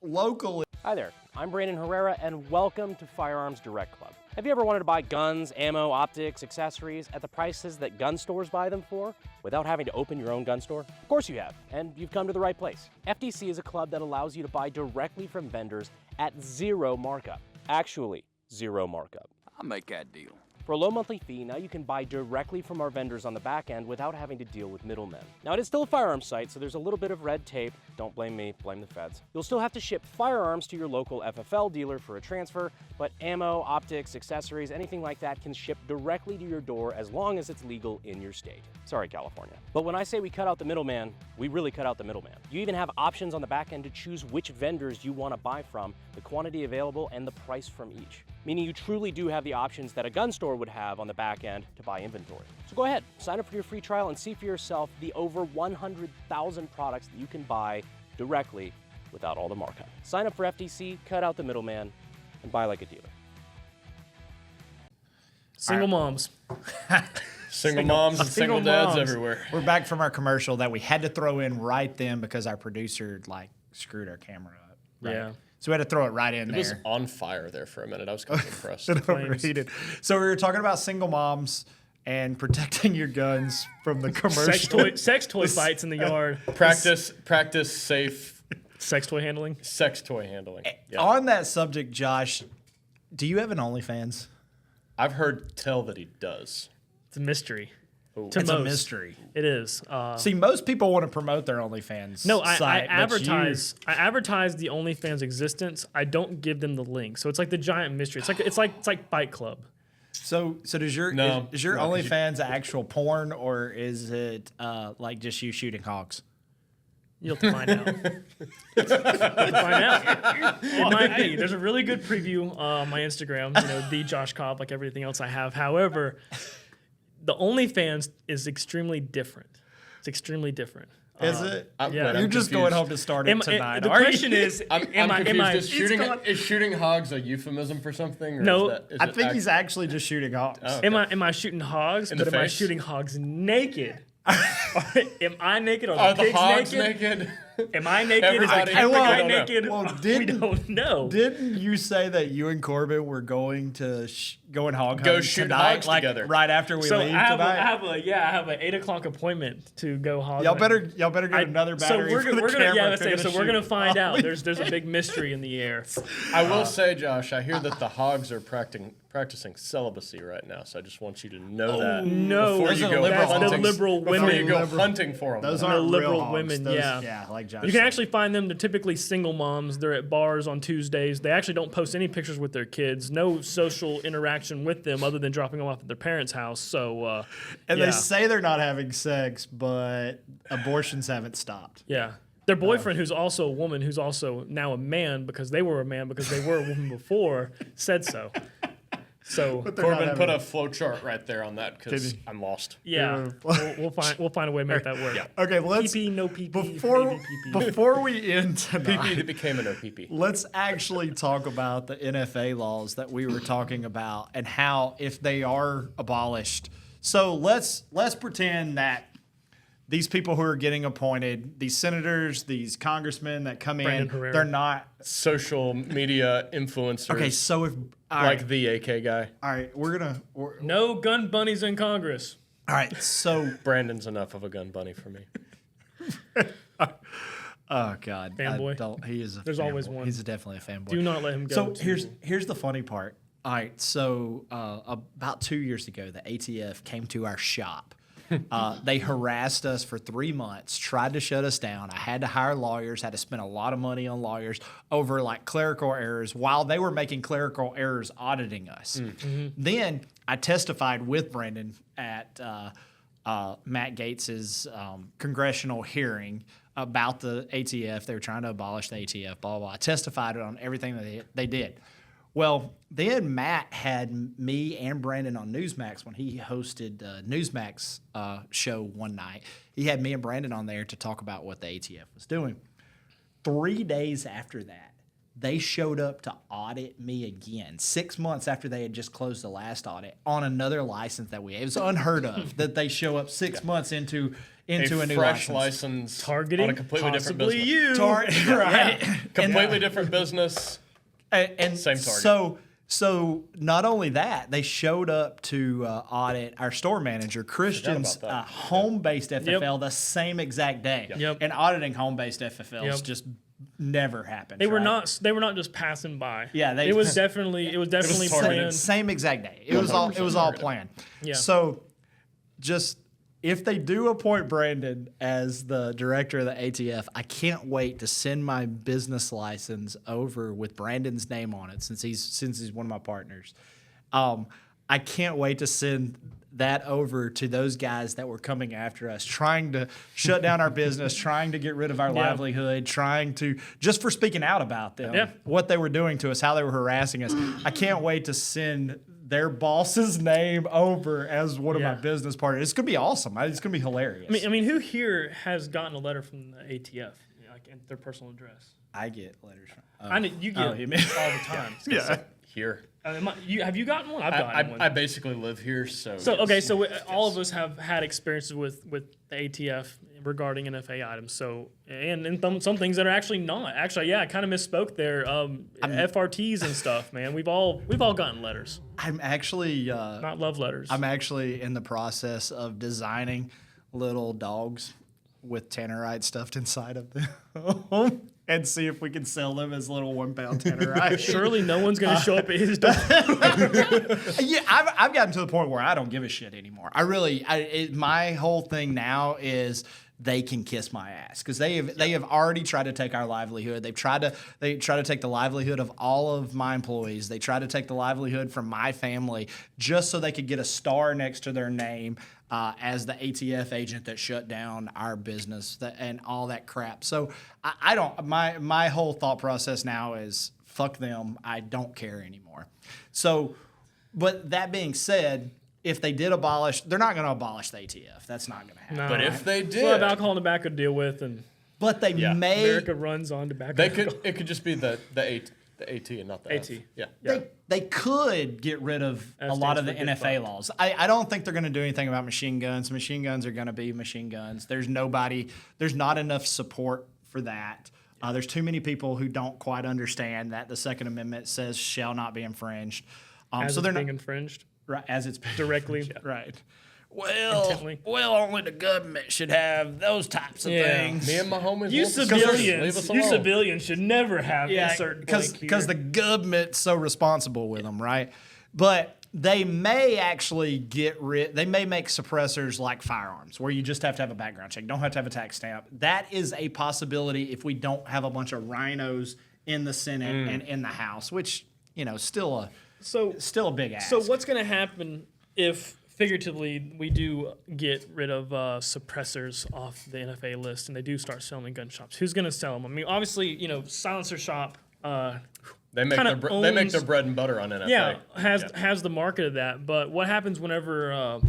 locally. Hi there, I'm Brandon Herrera, and welcome to Firearms Direct Club. Have you ever wanted to buy guns, ammo, optics, accessories at the prices that gun stores buy them for without having to open your own gun store? Of course you have, and you've come to the right place. FDC is a club that allows you to buy directly from vendors at zero markup. Actually, zero markup. I'll make that deal. For a low monthly fee, now you can buy directly from our vendors on the back end without having to deal with middlemen. Now, it is still a firearms site, so there's a little bit of red tape. Don't blame me, blame the feds. You'll still have to ship firearms to your local FFL dealer for a transfer, but ammo, optics, accessories, anything like that can ship directly to your door as long as it's legal in your state. Sorry, California. But when I say we cut out the middleman, we really cut out the middleman. You even have options on the back end to choose which vendors you want to buy from, the quantity available, and the price from each. Meaning you truly do have the options that a gun store would have on the back end to buy inventory. So go ahead, sign up for your free trial and see for yourself the over 100,000 products that you can buy directly without all the markup. Sign up for FTC, cut out the middleman, and buy like a dealer. Single moms. Single moms and single dads moms. everywhere. We're back from our commercial that we had to throw in right then because our producer like screwed our camera up. Right? Yeah. So we had to throw it right in It there. was on fire there for a minute. I was kind of impressed. It overheated. So we were talking about single moms and protecting your guns from the commercial. Sex toy fights in the yard. Practice safe Sex toy handling. sex toy handling. Yeah. On that subject, Josh, do you have an OnlyFans? I've heard tell that he does. It's a mystery. To It's most. a mystery. It is. See, most people want to promote their OnlyFans. No, I site, but advertise. I advertise the OnlyFans existence. I don't give them the link, so it's like the giant mystery. It's like Fight Club. So does your No, is your no, 'cause OnlyFans actual porn, or is it like just you shooting hogs? You'll have to find out. You'll have to find out. It might be. There's a really good preview on my Instagram. The Josh Cobb, like everything else I have. However, the OnlyFans is extremely different. It's extremely different. Is it? I'm- Yeah. wait, I'm You're just confused. going home to start it tonight. The are you? question is, I'm am I? confused. Is shooting hogs a euphemism for something? Or No, is I it think he's actually just shooting hogs. Oh. Am I shooting hogs? In But the am I face? shooting hogs naked? Am I naked? Are Are the the pigs hogs naked? naked? Am I naked? Is the Everybody- camera well, guy I don't know. naked? Well, We don't know. Didn't you say that you and Corbin were going to go and hog Go hunting shoot tonight, hogs like together. right after we So I leave have, tonight? I have an 8:00 appointment to go hog. y'all hunting. better get another battery. So we're for gonna, the camera yeah, if let's you're say, gonna so we're gonna shoot. find Oh, out. There's a big mystery in the air. I will say, Josh, I hear that the hogs are practicing celibacy right now, so I just want you to know that No, before those you are go liberal that's the hunting. liberal Before women. you go hunting for them. Those The aren't liberal real hogs. women, Those, yeah. like Josh You can said. actually find them. They're typically single moms. They're at bars on Tuesdays. They actually don't post any pictures with their kids. No social interaction with them other than dropping them off at their parents' house. So, And yeah. they say they're not having sex, but abortions haven't stopped. Yeah. Their boyfriend, who's also a woman, who's also now a man because they were a man because they were a woman before, said so. So They're not Corbin put having- a flow chart right there on that because I'm lost. yeah, we'll find a way to make that work. Okay, let's PP, no PP. before maybe PP. before we end PP tonight. that became an OPP. Let's actually talk about the NFA laws that we were talking about and how if they are abolished. So let's pretend that these people who are getting appointed, these senators, these congressmen that come Brandon in, Herrera. they're not Social media influencers. okay. So if all like right, the AK guy. all right, we're No gun bunnies in Congress. all right. So Brandon's enough of a gun bunny for me. oh god, Fanboy? He is. There's always one. He's definitely a fanboy. Do not let him go. So to- here's the funny part. All right, so about 2 years ago, the ATF came to our shop. They harassed us for 3 months, tried to shut us down. I had to hire lawyers, had to spend a lot of money on lawyers over like clerical errors while they were making clerical errors auditing us. Then I testified with Brandon at Matt Gates's congressional hearing about the ATF. They were trying to abolish the ATF, blah, blah, blah. I testified on everything that they did. Well, then Matt had me and Brandon on Newsmax when he hosted Newsmax show one night. He had me and Brandon on there to talk about what the ATF was doing. 3 days after that, they showed up to audit me again, 6 months after they had just closed the last audit on another license that it was unheard of that they show up 6 months into a new fresh license. license targeting on a completely different possibly business. you. Right. Completely different business. And Same target. So not only that, they showed up to audit our store manager Christian's about that. home-based FFL the same exact day. Yep. And auditing home-based FFLs Yep. just never happened. They were not just passing by. Yeah, it was definitely targeted. planned. same exact day. It was all targeted. planned. Yeah. So just if they do appoint Brandon as the director of the ATF, I can't wait to send my business license over with Brandon's name on it since he's one of my partners. I can't wait to send that over to those guys that were coming after us, trying to shut down our business, trying to get rid of our livelihood, trying to just for speaking out about them, what they were doing to us, how they were harassing us. I can't wait to send their boss's name over as one of my business partners. It's gonna be awesome. It's gonna be hilarious. I mean, who here has gotten a letter from the ATF, like in their personal address? I get letters from. I know you get you it mean- all the time. Yeah. Here. Have you gotten one? I've gotten one. I basically live here, so. So yes. okay, so all of us have had experiences with the ATF regarding NFA items. So and some things that are actually not. Actually, yeah, I kind of misspoke there. FRTs and stuff, man. We've all gotten letters, I'm actually not love letters. I'm actually in the process of designing little dogs with tannerite stuffed inside of them. and see if we can sell them as little 1 pound tenderoni. Surely no one's going to show up at his door. Yeah, I've gotten to the point where I don't give a shit anymore. My whole thing now is they can kiss my ass because they have already tried to take our livelihood. They try to take the livelihood of all of my employees. They try to take the livelihood from my family just so they could get a star next to their name as the ATF agent that shut down our business and all that crap. So I don't. My whole thought process now is fuck them. I don't care anymore. So, but that being said, if they did abolish, they're not going to abolish the ATF. That's not going to happen. No. But if they We'll have did, alcohol and tobacco to deal with, and But they may. America runs on tobacco. they could. It could just be the AT and not the AT. F. Yeah. They could get rid of a lot of the stands for good NFA laws. I don't think they're going to do anything about machine guns. Machine guns are going to be machine guns. There's not enough support for that. There's too many people who don't quite understand that the Second Amendment says shall not be infringed. As So it's they're being not infringed right as it's directly. right. Well, Intently. only the government should have those types of things. Me and my homies. You won't discuss this. Leave civilians, us you alone. civilians should never have Yeah, insert because blank here. the government's so responsible with them, right? But they may actually they may make suppressors like firearms, where you just have to have a background check, don't have to have a tax stamp. That is a possibility if we don't have a bunch of rhinos in the Senate and in the House, which still a big ask. So what's going to happen if, figuratively, we do get rid of suppressors off the NFA list and they do start selling in gun shops? Who's going to sell them? I mean, obviously, Silencer Shop. They make kinda they make owns- their bread and butter on NFA. Yeah, has the market of that. But what happens whenever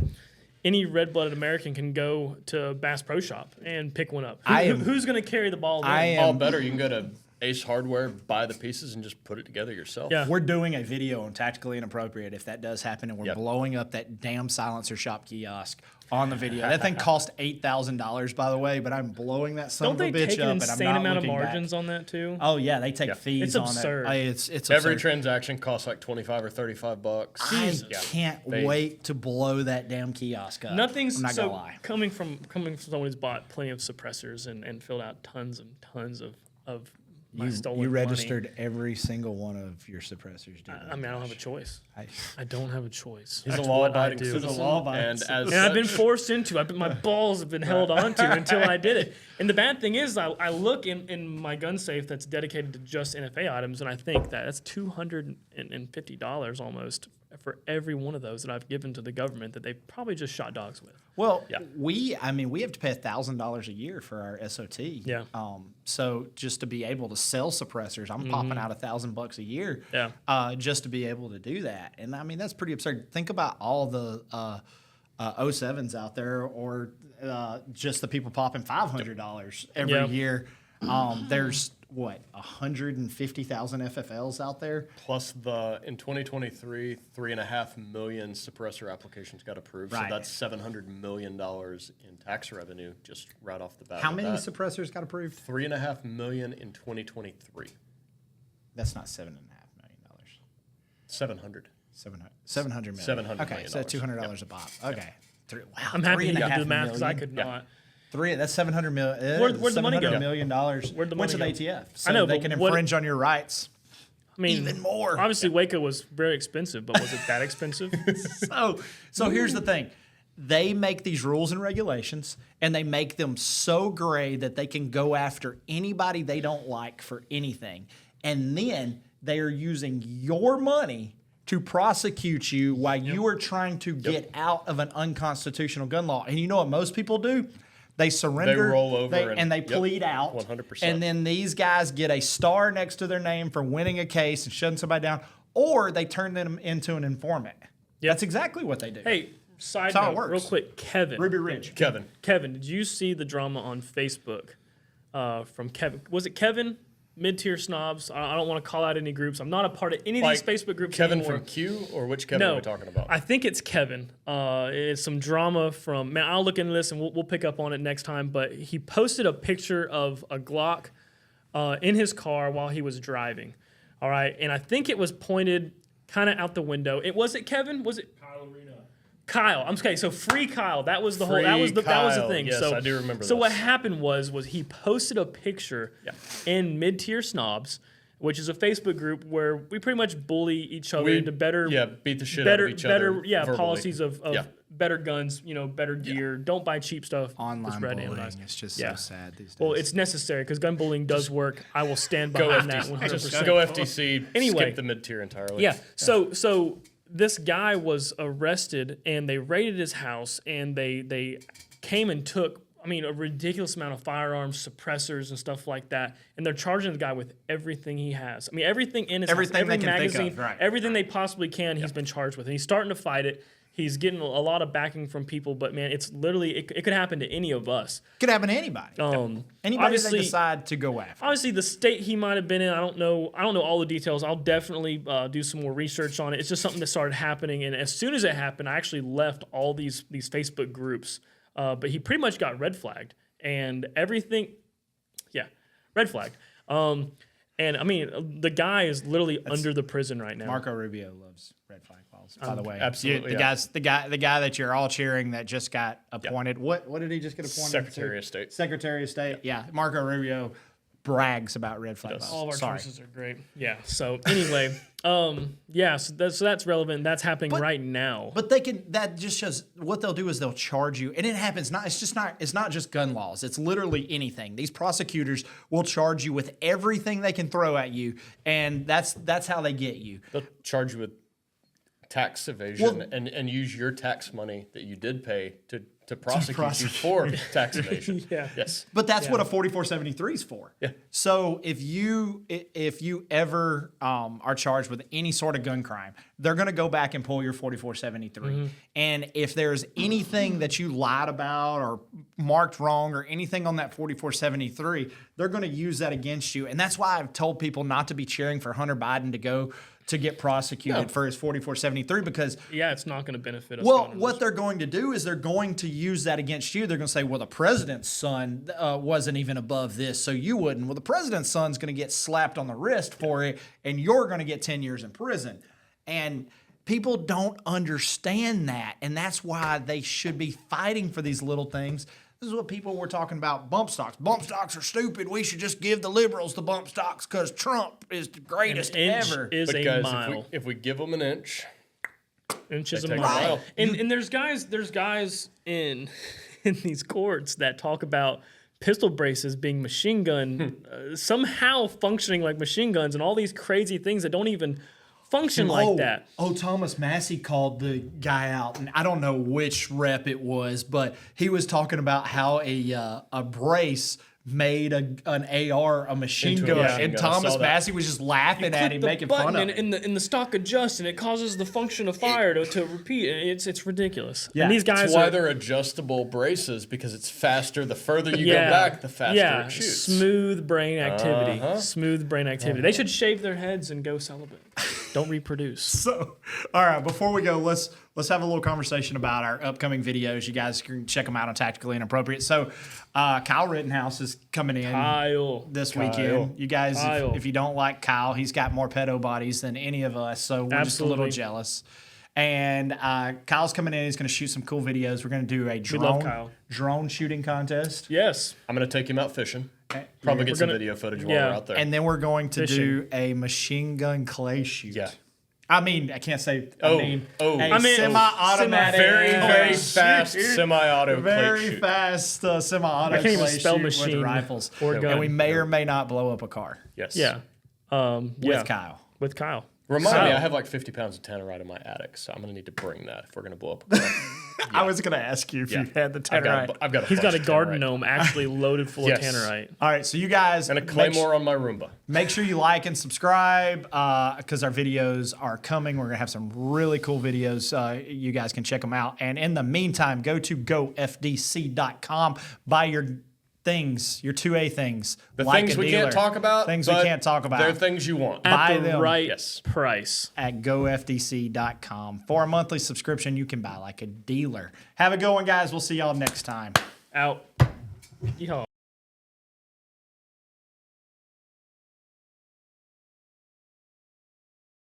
any red-blooded American can go to Bass Pro Shop and pick one up? Who's going to carry the ball then? All better. You can go to Ace Hardware, buy the pieces, and just put it together yourself. Yeah. We're doing a video on Tactically Inappropriate if that does happen, and we're Yep. blowing up that damn Silencer Shop kiosk on the video. That thing cost $8,000, by the way, but I'm blowing that son Don't of a they bitch take up, an and I'm insane not amount of looking back. margins on that too? Oh yeah, they take fees It's on absurd. it. It's Every absurd. transaction costs like $25 or $35. I Yeah. can't They- wait to blow that damn kiosk up. Nothing's I'm not so gonna lie. coming from someone who's bought plenty of suppressors and filled out tons and tons of my stolen You money. registered every single one of your suppressors, dude. I mean, I don't have a choice. I don't have a choice. He's That's a what I law-abiding do. citizen, law-abiding and citizen. as And I've been such- forced into. My balls have been held onto until I did it. And the bad thing is, I look in my gun safe that's dedicated to just NFA items, and I think that's $250 almost for every one of those that I've given to the government that they probably just shot dogs with. Well, we have to pay $1,000 a year for our SOT. Yeah. So just to be able to sell suppressors, I'm popping out $1,000 a year. Yeah. Just to be able to do that, and I mean that's pretty absurd. Think about all the 07s out there, or just the people popping $500 every Yeah. year. There's 150,000 FFLs out there. Plus in 2023, 3.5 million suppressor applications got approved. Right. So that's $700 million in tax revenue just right off the bat. How with many that. suppressors got approved? 3.5 million in 2023. That's not $7.5 million. 700. 700 million. $700 Okay, million. so $200 a pop. Okay. Wow. I'm happy you didn't do $3.5 the math because I million? could not. That's $700 million. Where'd the money go? $700 million Where'd the went to the money go? ATF. So I know, they but can what- infringe on your rights. I mean, Even more. Obviously, Waco was very expensive, but was it that expensive? So here's the thing. They make these rules and regulations, and they make them so gray that they can go after anybody they don't like for anything. And then they are using your money to prosecute you while you are trying to get out of an unconstitutional gun law. And you know what most people do? They surrender. They roll over and they yep, plead out. 100%. And then these guys get a star next to their name for winning a case and shutting somebody down, or they turn them into an informant. Yep. That's exactly what they do. Hey, side That's how it note, works. real quick, Kevin. Ruby Ridge. Kevin. Kevin, did you see the drama on Facebook from Kevin? Was it Kevin? Mid-tier snobs. I don't want to call out any groups. I'm not a part of any of Like these Facebook groups Kevin anymore. from Q, or which Kevin are we talking about? I think it's Kevin. It's some drama from, man, I'll look into this and we'll pick up on it next time. But he posted a picture of a Glock in his car while he was driving. All right. And I think it was pointed kind of out the window. Was it Kevin? Was it? Kyle. I'm okay. So free Kyle. That was the whole. Free That was the Kyle. thing. Yes, so I do remember So what this. happened was he posted a picture in Mid-Tier Snobs, which is a Facebook group where we pretty much bully each other into better, beat the shit better, out of each better, other. yeah, verbally. policies of Yeah. better guns, better gear. Don't buy cheap stuff. Online It's red bullying. anodized. It's just Yeah. so sad these days. Well, it's necessary because gun bullying does work. I will stand Go behind that FTC. 100%. Go FTC. Anyway. Skip the mid-tier entirely. Yeah. So this guy was arrested and they raided his house and they came and took a ridiculous amount of firearms, suppressors, and stuff like that. And they're charging the guy with everything he has. Everything in his Everything house, every they can think of, magazine, right. everything they possibly can, he's been charged with. And he's starting to fight it. He's getting a lot of backing from people, but man, it's literally it could happen to any of us. could happen to anybody. Anybody Anybody they decide to go after. Obviously, the state he might have been in, I don't know all the details. I'll definitely do some more research on it. It's just something that started happening, and as soon as it happened, I actually left all these Facebook groups. But he pretty much got red flagged, and everything, red flagged. And the guy is literally under the prison right now. Marco Rubio loves red flag laws, by the way. absolutely, The guy that you're all cheering that just got appointed. What did he just get appointed? Secretary of State. Secretary of State. Yeah. Marco Rubio brags about red flag laws. All of our Sorry. choices are great. Yeah. So anyway, so that's relevant. That's happening right now. But that just shows what they'll do is they'll charge you, and it happens. It's not just gun laws. It's literally anything. These prosecutors will charge you with everything they can throw at you, and that's how they get you. They'll charge you with tax evasion and use your tax money that you did pay to prosecute you for tax evasion. Yeah. Yes. But that's what a 4473 is for. Yeah. So if you ever are charged with any sort of gun crime, they're going to go back and pull your 4473. And if there's anything that you lied about or marked wrong or anything on that 4473, they're going to use that against you. And that's why I've told people not to be cheering for Hunter Biden to get prosecuted for his 4473 because it's not going to benefit us. well, what they're going to do is they're going to use that against you. They're going to say, well, the president's son wasn't even above this, so you wouldn't. Well, the president's son's going to get slapped on the wrist for it, and you're going to get 10 years in prison. And people don't understand that, and that's why they should be fighting for these little things. This is what people were talking about, bump stocks. Bump stocks are stupid. We should just give the liberals the bump stocks because Trump is the greatest An inch ever. is But a guys, mile. if we give them an inch, Inches they a take a mile. mile. And there's guys in these courts that talk about pistol braces being machine gun, somehow functioning like machine guns, and all these crazy things that don't even function like that. Oh, Thomas Massey called the guy out, and I don't know which rep it was, but he was talking about how a brace made an AR a machine Into a gun, machine and gun. I Thomas saw that. Massey was just laughing at him, making fun of him. and the stock adjusts, and it causes the function of fire to repeat. It's ridiculous. Yeah. And these guys that's why are they're adjustable braces because it's faster. The further you go back, the faster it shoots. Smooth brain activity. Smooth brain activity. They should shave their heads and go celibate. Don't reproduce. So, all right, before we go, let's have a little conversation about our upcoming videos. You guys can check them out on Tactically Inappropriate. So, Kyle Rittenhouse is coming in this weekend. You guys, if you don't like Kyle, he's got more pedo bodies than any of us, so we're just a little jealous. And Kyle's coming in. He's going to shoot some cool videos. We're going to do a love Kyle. drone shooting contest. Yes. I'm going to take him out fishing. Probably get some video footage while we're out there. And then we're going to do a machine gun clay shoot. Yeah. I mean, I can't say. I mean, semi-automatic, very fast semi-auto very plate shoot. fast semi-auto. I can't even clay spell shoot machine with rifles, or gun. and we may or may not blow up a car Yes. Yeah. with Kyle. With Kyle. Remind me, Kyle. I have like 50 pounds of tannerite in my attic, so I'm going to need to bring that if we're going to blow up a car. I was going to ask you if you had the tannerite. I've got a He's got bunch a of garden tannerite. gnome actually loaded full Yes. of tannerite. All right, so you guys And a claymore on my Roomba. make sure you like and subscribe because our videos are coming. We're going to have some really cool videos. You guys can check them out. And in the meantime, go to gofdc.com. Buy your things, your 2A things. The like things a we dealer. can't talk about. Things we but can't talk about. They're things you want. Buy At the them. right Yes. price. At gofdc.com. For a monthly subscription, you can buy like a dealer. Have a good one, guys. We'll see y'all next time. Out. Yeehaw.